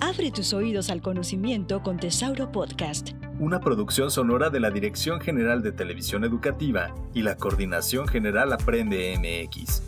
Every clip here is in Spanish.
Abre tus oídos al conocimiento con Tesauro Podcast. Una producción sonora de la Dirección General de Televisión Educativa y la Coordinación General Aprende MX.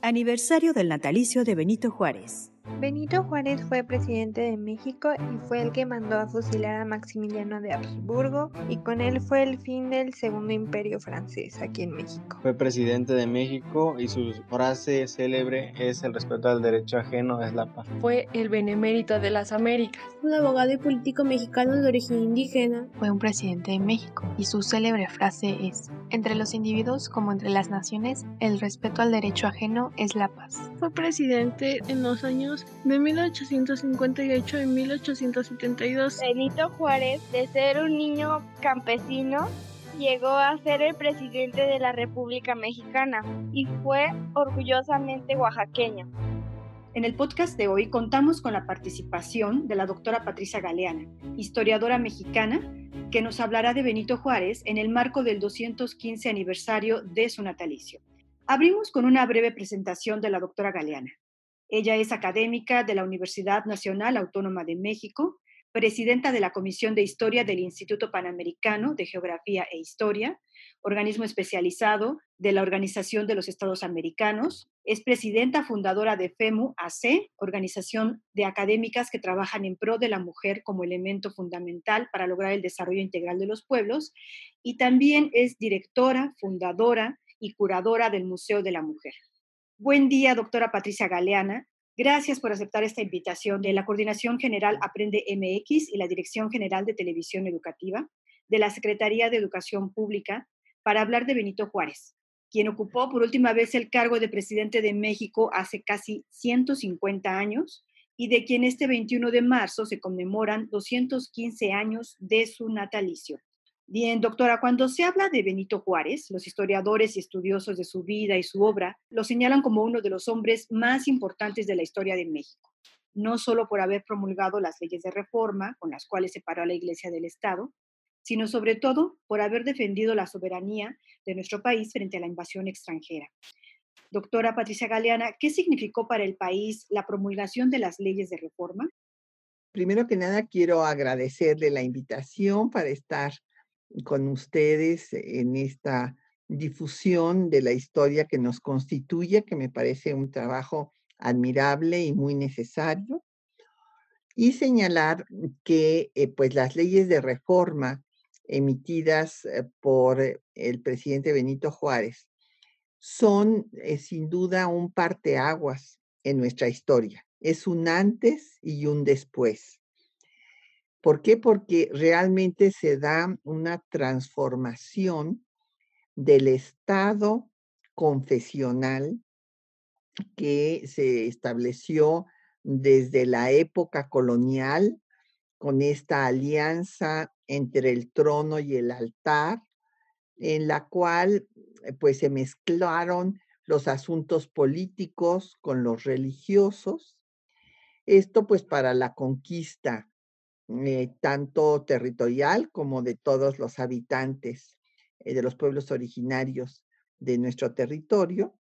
Aniversario del natalicio de Benito Juárez. Benito Juárez fue presidente de México y fue el que mandó a fusilar a Maximiliano de Habsburgo, y con él fue el fin del Segundo Imperio francés aquí en México. Fue presidente de México y su frase célebre es: el respeto al derecho ajeno es la paz. Fue el benemérito de las Américas. Un abogado y político mexicano de origen indígena. Fue un presidente de México y su célebre frase es: entre los individuos como entre las naciones, el respeto al derecho ajeno es la paz. Fue presidente en los años de 1858 y 1872. Benito Juárez, de ser un niño campesino, llegó a ser el presidente de la República Mexicana y fue orgullosamente oaxaqueño. En el podcast de hoy contamos con la participación de la doctora Patricia Galeana, historiadora mexicana, que nos hablará de Benito Juárez en el marco del 215 aniversario de su natalicio. Abrimos con una breve presentación de la doctora Galeana. Ella es académica de la Universidad Nacional Autónoma de México, presidenta de la Comisión de Historia del Instituto Panamericano de Geografía e Historia, organismo especializado de la Organización de los Estados Americanos. Es presidenta fundadora de FEMU-AC, organización de académicas que trabajan en pro de la mujer como elemento fundamental para lograr el desarrollo integral de los pueblos, y también es directora, fundadora y curadora del Museo de la Mujer. Buen día, doctora Patricia Galeana. Gracias por aceptar esta invitación de la Coordinación General Aprende MX y la Dirección General de Televisión Educativa de la Secretaría de Educación Pública para hablar de Benito Juárez, quien ocupó por última vez el cargo de presidente de México hace casi 150 años y de quien este 21 de marzo se conmemoran 215 años de su natalicio. Bien, doctora, cuando se habla de Benito Juárez, los historiadores y estudiosos de su vida y su obra lo señalan como uno de los hombres más importantes de la historia de México, no solo por haber promulgado las leyes de reforma con las cuales separó a la Iglesia del Estado, sino sobre todo por haber defendido la soberanía de nuestro país frente a la invasión extranjera. Doctora Patricia Galeana, ¿qué significó para el país la promulgación de las leyes de reforma? Primero que nada, quiero agradecerle la invitación para estar con ustedes en esta difusión de la historia que nos constituye, que me parece un trabajo admirable y muy necesario, y señalar que pues las leyes de reforma emitidas por el presidente Benito Juárez son sin duda un parteaguas en nuestra historia. Es un antes y un después. ¿Por qué? Porque realmente se da una transformación del Estado confesional que se estableció desde la época colonial con esta alianza entre el trono y el altar, en la cual pues se mezclaron los asuntos políticos con los religiosos. Esto pues para la conquista tanto territorial como de todos los habitantes de los pueblos originarios de nuestro territorio.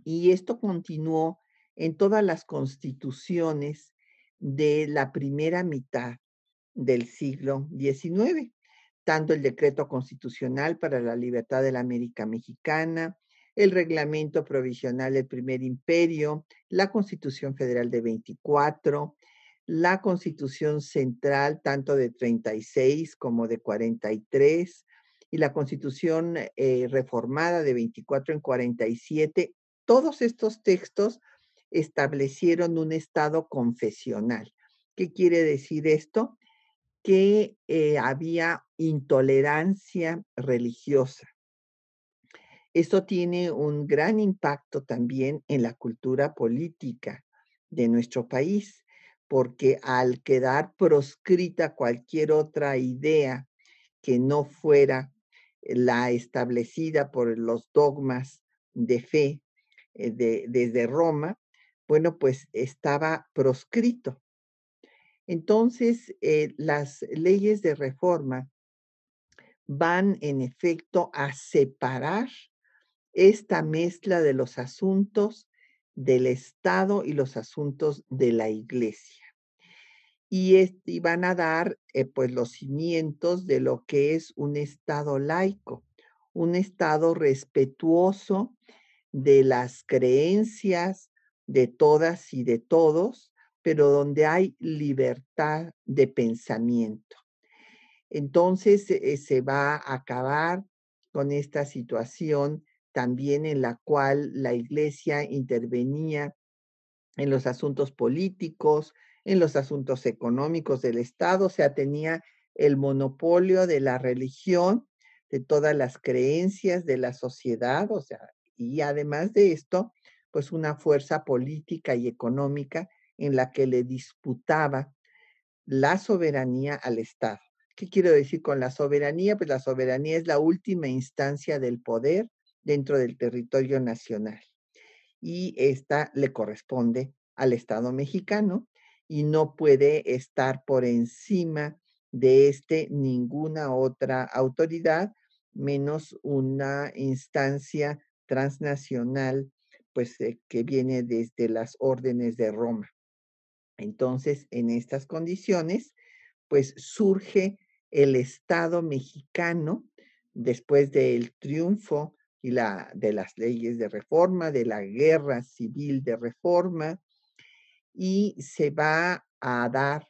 Y esto continuó en todas las constituciones de la primera mitad del siglo XIX, tanto el decreto constitucional para la libertad de la América Mexicana, el reglamento provisional del Primer Imperio, la Constitución Federal de 24, la Constitución Central tanto de 36 como de 43 y la Constitución reformada de 24 en 47. Todos estos textos establecieron un estado confesional. ¿Qué quiere decir esto? Que había intolerancia religiosa. Esto tiene un gran impacto también en la cultura política de nuestro país, porque al quedar proscrita cualquier otra idea que no fuera la establecida por los dogmas de fe desde Roma, bueno, pues estaba proscrito. Entonces, las leyes de reforma van en efecto a separar esta mezcla de los asuntos del Estado y los asuntos de la Iglesia. Y van a dar pues los cimientos de lo que es un Estado laico, un Estado respetuoso de las creencias de todas y de todos, pero donde hay libertad de pensamiento. Entonces se va a acabar con esta situación también en la cual la Iglesia intervenía en los asuntos políticos, en los asuntos económicos del Estado, o sea, tenía el monopolio de la religión, de todas las creencias de la sociedad, o sea, y además de esto, pues una fuerza política y económica en la que le disputaba la soberanía al Estado. ¿Qué quiero decir con la soberanía? Pues la soberanía es la última instancia del poder dentro del territorio nacional y esta le corresponde al Estado mexicano y no puede estar por encima de ninguna otra autoridad, menos una instancia transnacional, pues que viene desde las órdenes de Roma. Entonces, en estas condiciones, pues surge el Estado mexicano después del triunfo de las leyes de reforma, de la guerra civil de reforma, y se va a dar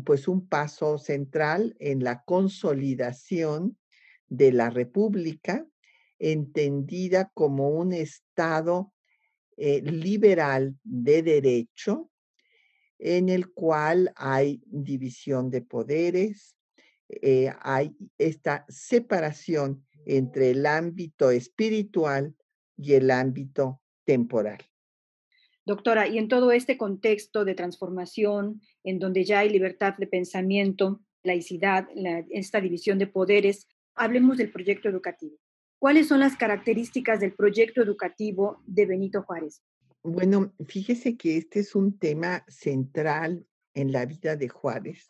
pues un paso central en la consolidación de la República, entendida como un Estado liberal de derecho, en el cual hay división de poderes, hay esta separación entre el ámbito espiritual y el ámbito temporal. Doctora, y en todo este contexto de transformación, en donde ya hay libertad de pensamiento, laicidad, esta división de poderes, hablemos del proyecto educativo. ¿Cuáles son las características del proyecto educativo de Benito Juárez? Bueno, fíjese que este es un tema central en la vida de Juárez,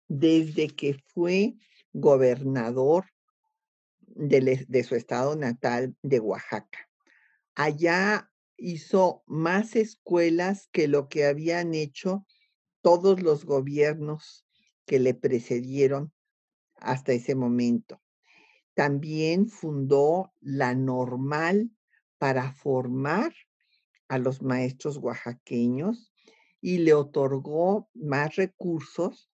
desde que fue gobernador de su estado natal de Oaxaca. Allá hizo más escuelas que lo que habían hecho todos los gobiernos que le precedieron hasta ese momento. También fundó la Normal para formar a los maestros oaxaqueños y le otorgó más recursos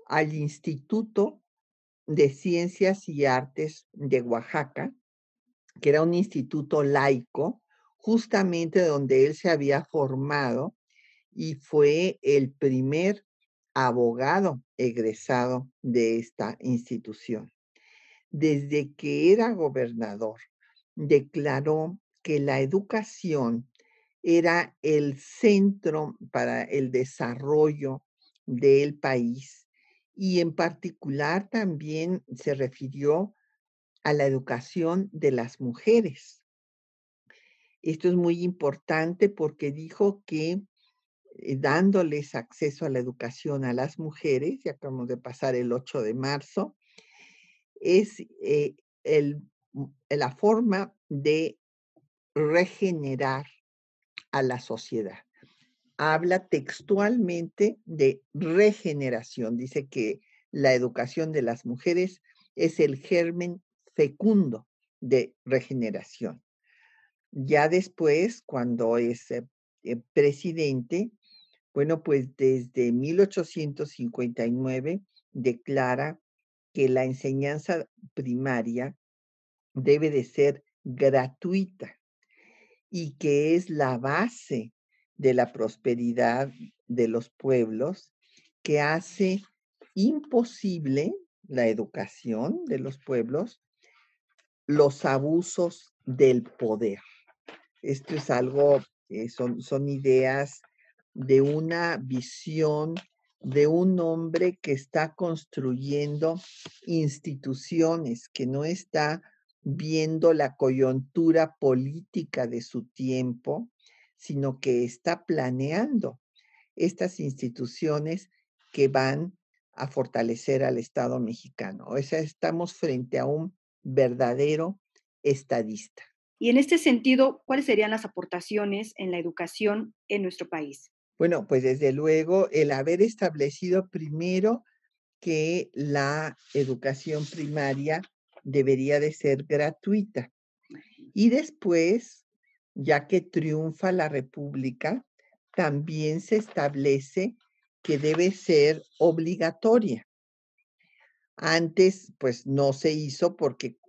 al Instituto de Ciencias y Artes de Oaxaca, que era un instituto laico, justamente donde él se había formado y fue el primer abogado egresado de esta institución. Desde que era gobernador, declaró que la educación era el centro para el desarrollo del país y en particular también se refirió a la educación de las mujeres. Esto es muy importante porque dijo que dándoles acceso a la educación a las mujeres, ya acabamos de pasar el 8 de marzo, es la forma de regenerar a la sociedad. Habla textualmente de regeneración. Dice que la educación de las mujeres es el germen fecundo de regeneración. Ya después, cuando es presidente, bueno, pues desde 1859 declara que la enseñanza primaria debe de ser gratuita y que es la base de la prosperidad de los pueblos, que hace imposible la educación de los pueblos, los abusos del poder. Esto es algo, son ideas de una visión de un hombre que está construyendo instituciones, que no está viendo la coyuntura política de su tiempo, sino que está planeando estas instituciones que van a fortalecer al Estado mexicano. O sea, estamos frente a un verdadero estadista. Y en este sentido, ¿cuáles serían las aportaciones en la educación en nuestro país? Bueno, pues desde luego el haber establecido primero que la educación primaria debería de ser gratuita. Y después, ya que triunfa la República, también se establece que debe ser obligatoria. Antes, pues no se hizo porque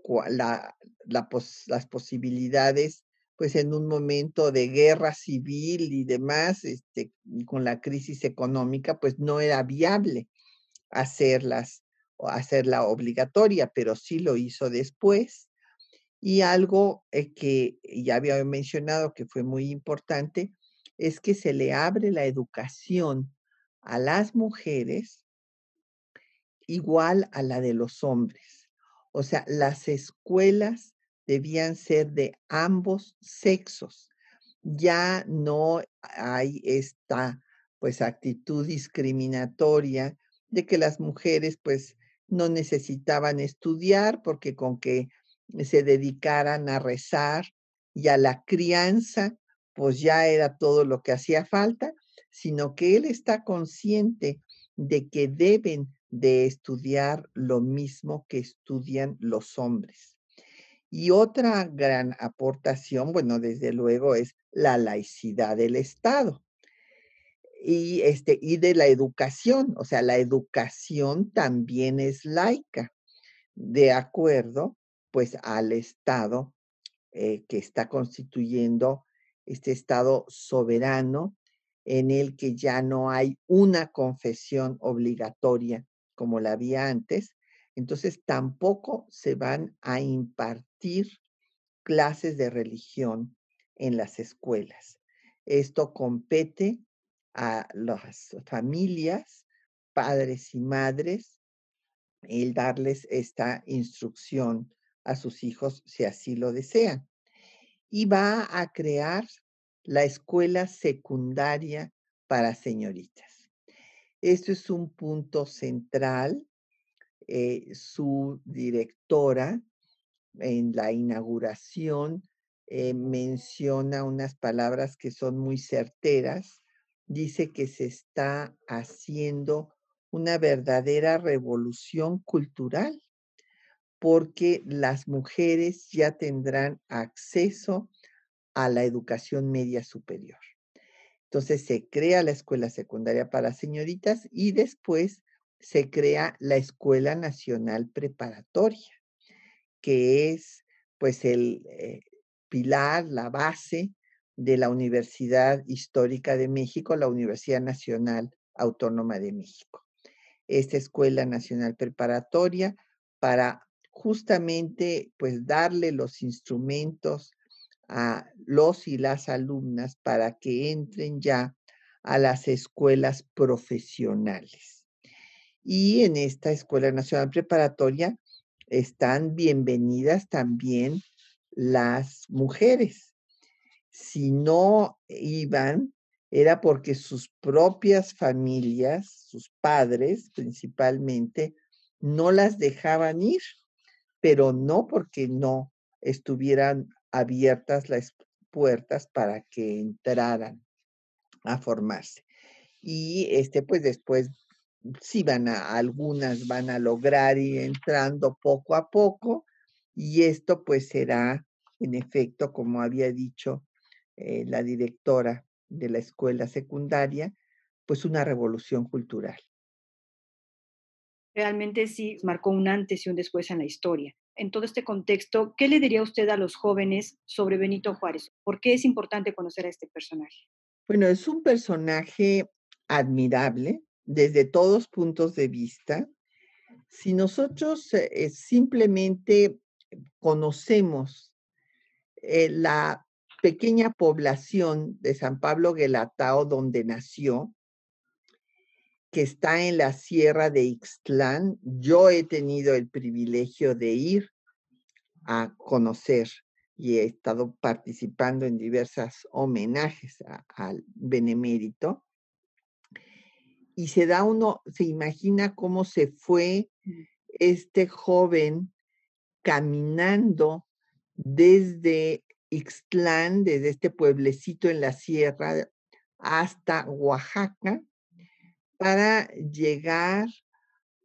las posibilidades, pues en un momento de guerra civil y demás, y con la crisis económica, pues no era viable hacerlas o hacerla obligatoria, pero sí lo hizo después. Y algo que ya había mencionado que fue muy importante es que se le abre la educación a las mujeres igual a la de los hombres. O sea, las escuelas debían ser de ambos sexos. Ya no hay esta, pues, actitud discriminatoria de que las mujeres, pues, no necesitaban estudiar porque con que se dedicaran a rezar y a la crianza, pues ya era todo lo que hacía falta, sino que él está consciente de que deben de estudiar lo mismo que estudian los hombres. Y otra gran aportación, bueno, desde luego, es la laicidad del Estado y de la educación. O sea, la educación también es laica, de acuerdo, pues, al Estado que está constituyendo este Estado soberano en el que ya no hay una confesión obligatoria como la había antes. Entonces, tampoco se van a impartir clases de religión en las escuelas. Esto compete a las familias, padres y madres, el darles esta instrucción a sus hijos si así lo desean. Y va a crear la escuela secundaria para señoritas. Esto es un punto central. Su directora en la inauguración menciona unas palabras que son muy certeras. Dice que se está haciendo una verdadera revolución cultural porque las mujeres ya tendrán acceso a la educación media superior. Entonces se crea la escuela secundaria para señoritas y después se crea la Escuela Nacional Preparatoria, que es pues el pilar, la base de la Universidad Histórica de México, la Universidad Nacional Autónoma de México. Esta Escuela Nacional Preparatoria para justamente pues darle los instrumentos a los y las alumnas para que entren ya a las escuelas profesionales. Y en esta Escuela Nacional Preparatoria están bienvenidas también las mujeres. Si no iban, era porque sus propias familias, sus padres principalmente, no las dejaban ir, pero no porque no estuvieran abiertas las puertas para que entraran a formarse. Y pues después sí algunas van a lograr ir entrando poco a poco, y esto pues será, en efecto, como había dicho la directora de la escuela secundaria, pues una revolución cultural. Realmente sí marcó un antes y un después en la historia. En todo este contexto, ¿qué le diría usted a los jóvenes sobre Benito Juárez? ¿Por qué es importante conocer a este personaje? Bueno, es un personaje admirable desde todos puntos de vista. Si nosotros simplemente conocemos la pequeña población de San Pablo Guelatao, donde nació, que está en la sierra de Ixtlán, yo he tenido el privilegio de ir a conocer y he estado participando en diversos homenajes al benemérito. Y se imagina cómo se fue este joven caminando desde Ixtlán, desde este pueblecito en la sierra hasta Oaxaca, para llegar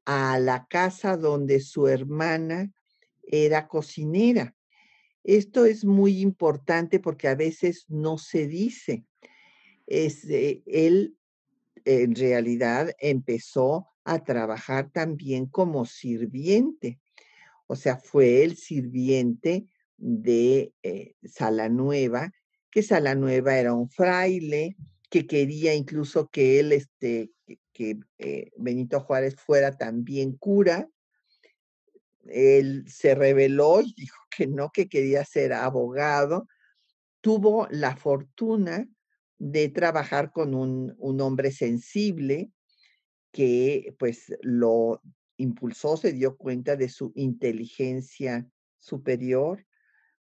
a la casa donde su hermana era cocinera. Esto es muy importante porque a veces no se dice. Él en realidad empezó a trabajar también como sirviente. O sea, fue el sirviente de Salanueva, que Salanueva era un fraile, que quería incluso que él, Benito Juárez fuera también cura. Él se rebeló y dijo que no, que quería ser abogado. Tuvo la fortuna de trabajar con un hombre sensible que pues lo impulsó, se dio cuenta de su inteligencia superior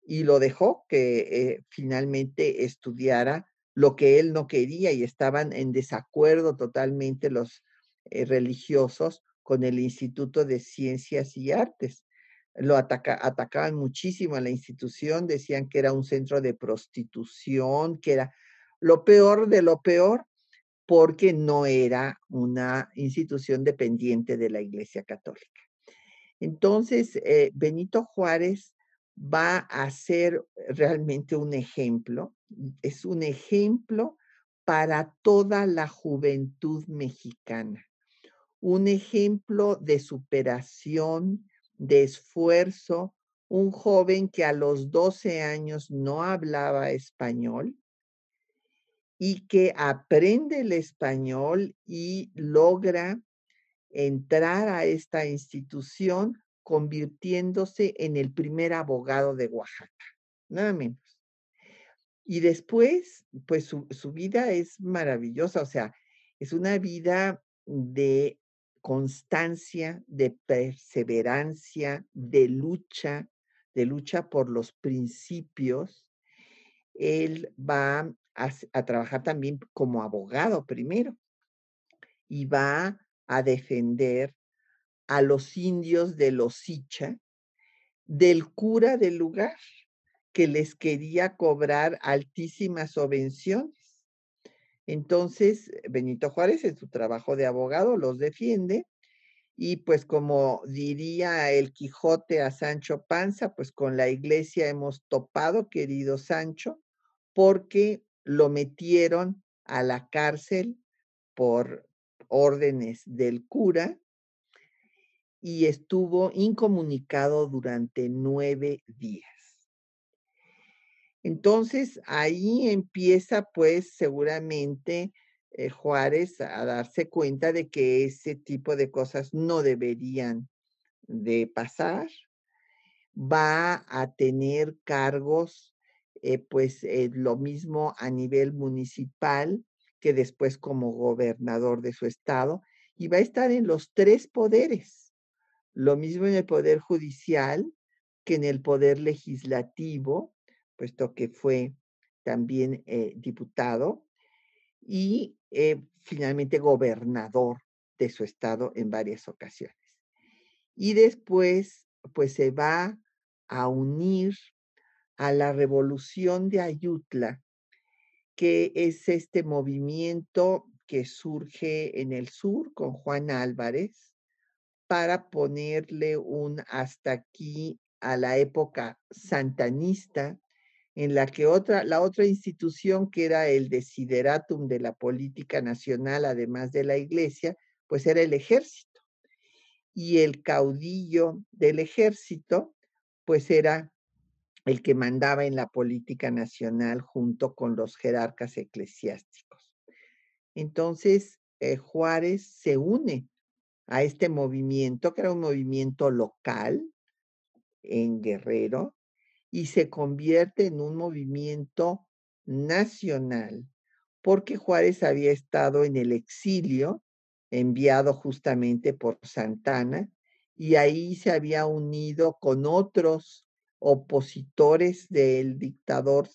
y lo dejó que finalmente estudiara lo que él no quería, y estaban en desacuerdo totalmente los religiosos con el Instituto de Ciencias y Artes. Lo atacaban muchísimo a la institución, decían que era un centro de prostitución, que era lo peor de lo peor, porque no era una institución dependiente de la Iglesia Católica. Entonces, Benito Juárez va a ser realmente un ejemplo, es un ejemplo para toda la juventud mexicana, un ejemplo de superación, de esfuerzo, un joven que a los 12 años no hablaba español y que aprende el español y logra entrar a esta institución convirtiéndose en el primer abogado de Oaxaca, nada menos. Y después, pues su vida es maravillosa, o sea, es una vida de constancia, de perseverancia, de lucha por los principios. Él va a trabajar también como abogado primero y va a defender a los indios de los Sicha, del cura del lugar, que les quería cobrar altísimas subvenciones. Entonces, Benito Juárez en su trabajo de abogado los defiende y pues como diría el Quijote a Sancho Panza, pues con la iglesia hemos topado, querido Sancho, porque lo metieron a la cárcel por órdenes del cura y estuvo incomunicado durante 9 días. Entonces, ahí empieza, pues, seguramente Juárez a darse cuenta de que ese tipo de cosas no deberían de pasar. Va a tener cargos, pues, lo mismo a nivel municipal que después como gobernador de su estado, y va a estar en los 3 poderes. Lo mismo en el poder judicial que en el poder legislativo, puesto que fue también diputado y finalmente gobernador de su estado en varias ocasiones. Y después, pues se va a unir a la Revolución de Ayutla, que es este movimiento que surge en el sur con Juan Álvarez, para ponerle un hasta aquí a la época santanista, en la que la otra institución que era el desideratum de la política nacional, además de la iglesia, pues era el ejército. Y el caudillo del ejército, pues era el que mandaba en la política nacional junto con los jerarcas eclesiásticos. Entonces, Juárez se une a este movimiento, que era un movimiento local en Guerrero, y se convierte en un movimiento nacional, porque Juárez había estado en el exilio, enviado justamente por Santana, y ahí se había unido con otros opositores del dictador,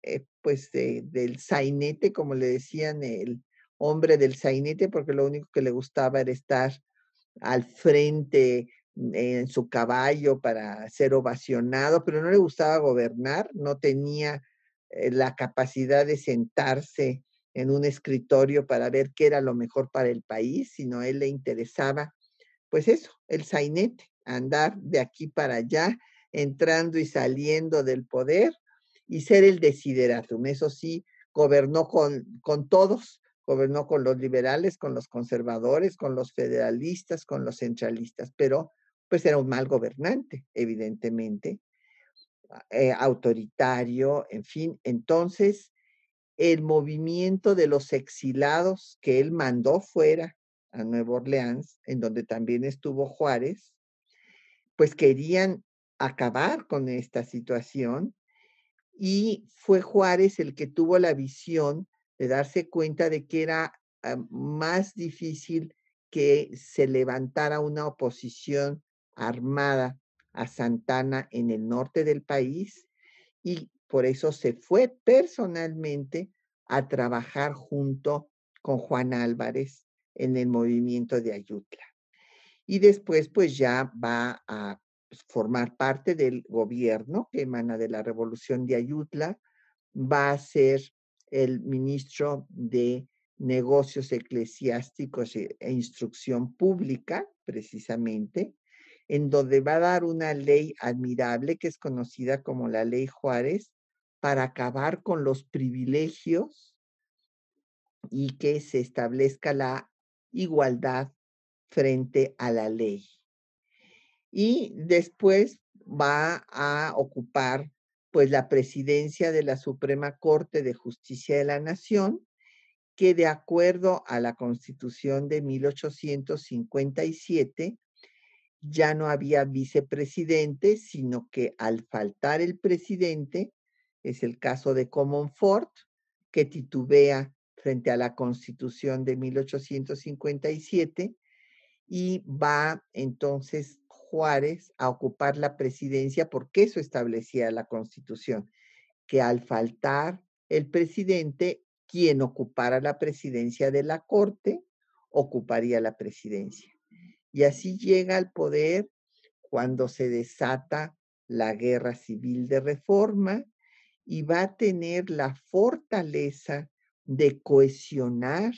del sainete, como le decían, el hombre del sainete, porque lo único que le gustaba era estar al frente en su caballo para ser ovacionado, pero no le gustaba gobernar, no tenía la capacidad de sentarse en un escritorio para ver qué era lo mejor para el país, sino a él le interesaba, pues eso, el sainete, andar de aquí para allá, entrando y saliendo del poder y ser el desideratum. Eso sí, gobernó con todos, gobernó con los liberales, con los conservadores, con los federalistas, con los centralistas, pero pues era un mal gobernante, evidentemente, autoritario, en fin. Entonces, el movimiento de los exilados que él mandó fuera a Nueva Orleans, en donde también estuvo Juárez, pues querían acabar con esta situación y fue Juárez el que tuvo la visión de darse cuenta de que era más difícil que se levantara una oposición armada a Santana en el norte del país y por eso se fue personalmente a trabajar junto con Juan Álvarez en el movimiento de Ayutla. Y después pues ya va a formar parte del gobierno que emana de la Revolución de Ayutla, va a ser el ministro de Negocios Eclesiásticos e Instrucción Pública, precisamente, en donde va a dar una ley admirable que es conocida como la Ley Juárez para acabar con los privilegios y que se establezca la igualdad frente a la ley. Y después va a ocupar pues la presidencia de la Suprema Corte de Justicia de la Nación, que de acuerdo a la Constitución de 1857 ya no había vicepresidente, sino que al faltar el presidente, es el caso de Comonfort, que titubea frente a la Constitución de 1857, y va entonces Juárez a ocupar la presidencia, porque eso establecía la Constitución, que al faltar el presidente, quien ocupara la presidencia de la Corte, ocuparía la presidencia. Y así llega al poder cuando se desata la Guerra Civil de Reforma y va a tener la fortaleza de cohesionar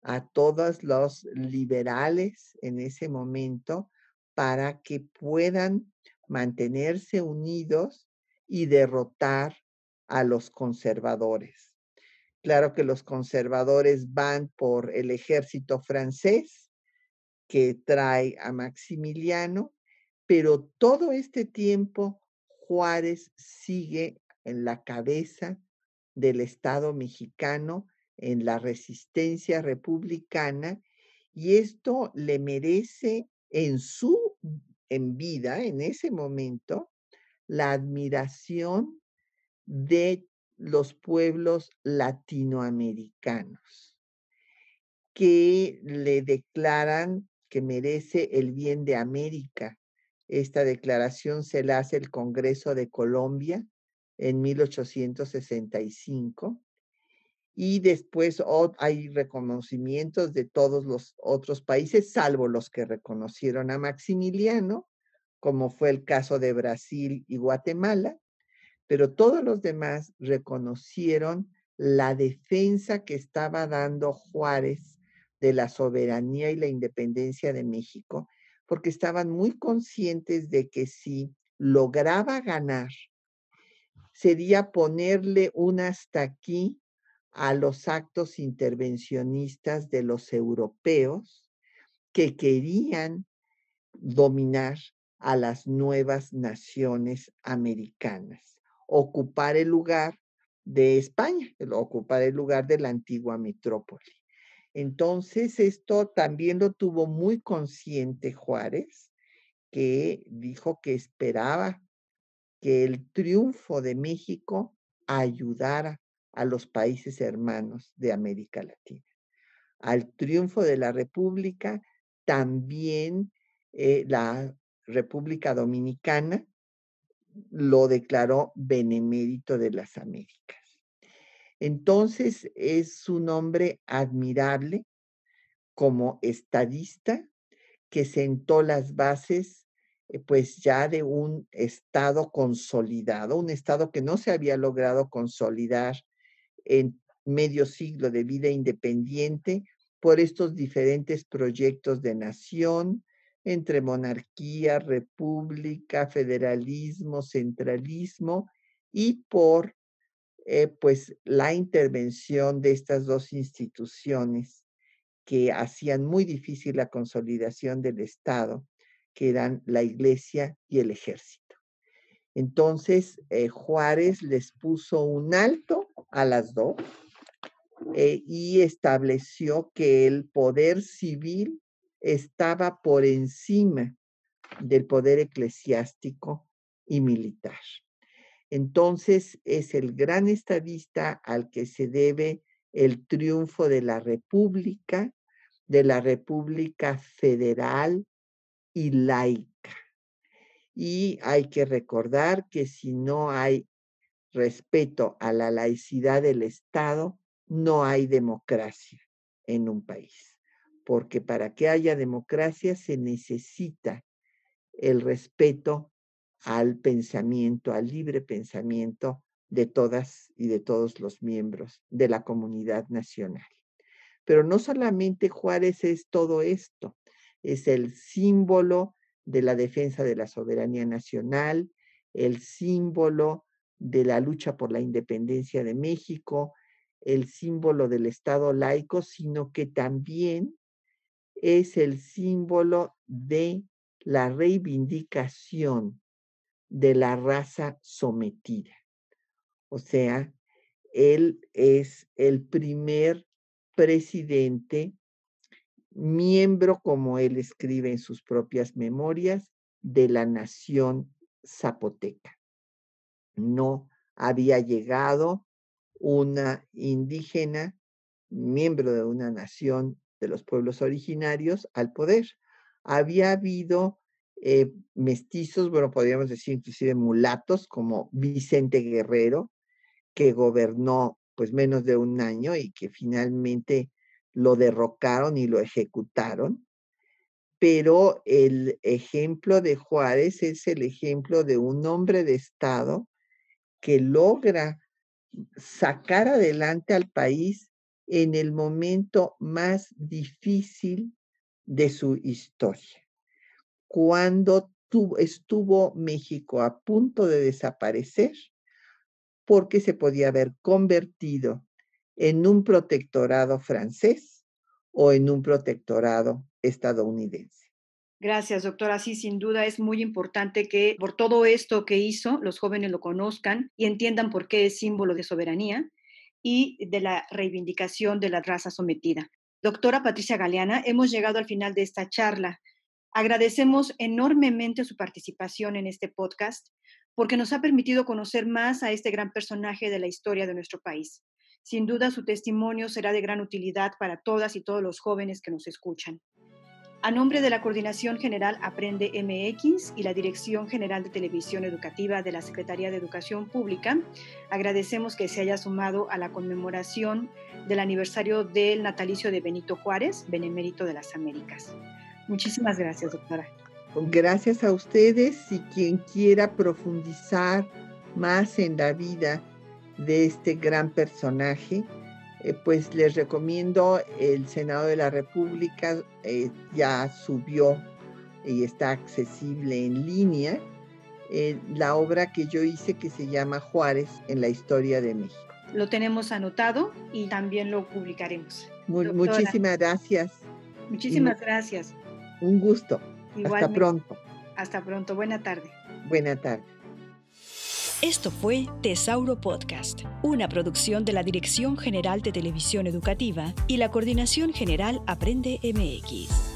a todos los liberales en ese momento para que puedan mantenerse unidos y derrotar a los conservadores. Claro que los conservadores van por el ejército francés que trae a Maximiliano, pero todo este tiempo Juárez sigue en la cabeza del Estado mexicano, en la resistencia republicana, y esto le merece en vida, en ese momento, la admiración de los pueblos latinoamericanos, que le declaran que merece el bien de América. Esta declaración se la hace el Congreso de Colombia en 1865 y después hay reconocimientos de todos los otros países, salvo los que reconocieron a Maximiliano, como fue el caso de Brasil y Guatemala, pero todos los demás reconocieron la defensa que estaba dando Juárez de la soberanía y la independencia de México, porque estaban muy conscientes de que si lograba ganar, sería ponerle un hasta aquí a los actos intervencionistas de los europeos que querían dominar a las nuevas naciones americanas, ocupar el lugar de España, ocupar el lugar de la antigua metrópoli. Entonces, esto también lo tuvo muy consciente Juárez, que dijo que esperaba que el triunfo de México ayudara a los países hermanos de América Latina. Al triunfo de la República, también la República Dominicana lo declaró benemérito de las Américas. Entonces, es un hombre admirable como estadista que sentó las bases pues ya de un Estado consolidado, un Estado que no se había logrado consolidar en medio siglo de vida independiente por estos diferentes proyectos de nación entre monarquía, república, federalismo, centralismo y por pues la intervención de estas dos instituciones que hacían muy difícil la consolidación del Estado, que eran la Iglesia y el Ejército. Entonces, Juárez les puso un alto a las dos y estableció que el poder civil estaba por encima del poder eclesiástico y militar. Entonces, es el gran estadista al que se debe el triunfo de la República federal y laica. Y hay que recordar que si no hay respeto a la laicidad del Estado, no hay democracia en un país. Porque para que haya democracia se necesita el respeto al pensamiento, al libre pensamiento de todas y de todos los miembros de la comunidad nacional. Pero no solamente Juárez es todo esto, es el símbolo de la defensa de la soberanía nacional, el símbolo de la lucha por la independencia de México, el símbolo del Estado laico, sino que también es el símbolo de la reivindicación de la raza sometida. O sea, él es el primer presidente, miembro, como él escribe en sus propias memorias, de la nación zapoteca. No había llegado una indígena, miembro de una nación de los pueblos originarios, al poder. Había habido mestizos, bueno, podríamos decir inclusive mulatos, como Vicente Guerrero, que gobernó pues menos de un año y que finalmente lo derrocaron y lo ejecutaron. Pero el ejemplo de Juárez es el ejemplo de un hombre de Estado que logra sacar adelante al país en el momento más difícil de su historia. Cuando estuvo México a punto de desaparecer, porque se podía haber convertido en un protectorado francés o en un protectorado estadounidense. Gracias, doctora. Sí, sin duda es muy importante que por todo esto que hizo, los jóvenes lo conozcan y entiendan por qué es símbolo de soberanía y de la reivindicación de la raza sometida. Doctora Patricia Galeana, hemos llegado al final de esta charla. Agradecemos enormemente su participación en este podcast porque nos ha permitido conocer más a este gran personaje de la historia de nuestro país. Sin duda, su testimonio será de gran utilidad para todas y todos los jóvenes que nos escuchan. A nombre de la Coordinación General Aprende MX y la Dirección General de Televisión Educativa de la Secretaría de Educación Pública, agradecemos que se haya sumado a la conmemoración del aniversario del natalicio de Benito Juárez, Benemérito de las Américas. Muchísimas gracias, doctora. Gracias a ustedes, y quien quiera profundizar más en la vida de este gran personaje, pues les recomiendo el Senado de la República, ya subió y está accesible en línea, la obra que yo hice que se llama Juárez en la historia de México. Lo tenemos anotado y también lo publicaremos. Muchísimas gracias. Muchísimas gracias. Un gusto. Igualmente. Hasta pronto. Hasta pronto. Buena tarde. Buena tarde. Esto fue Tesauro Podcast, una producción de la Dirección General de Televisión Educativa y la Coordinación General Aprende MX.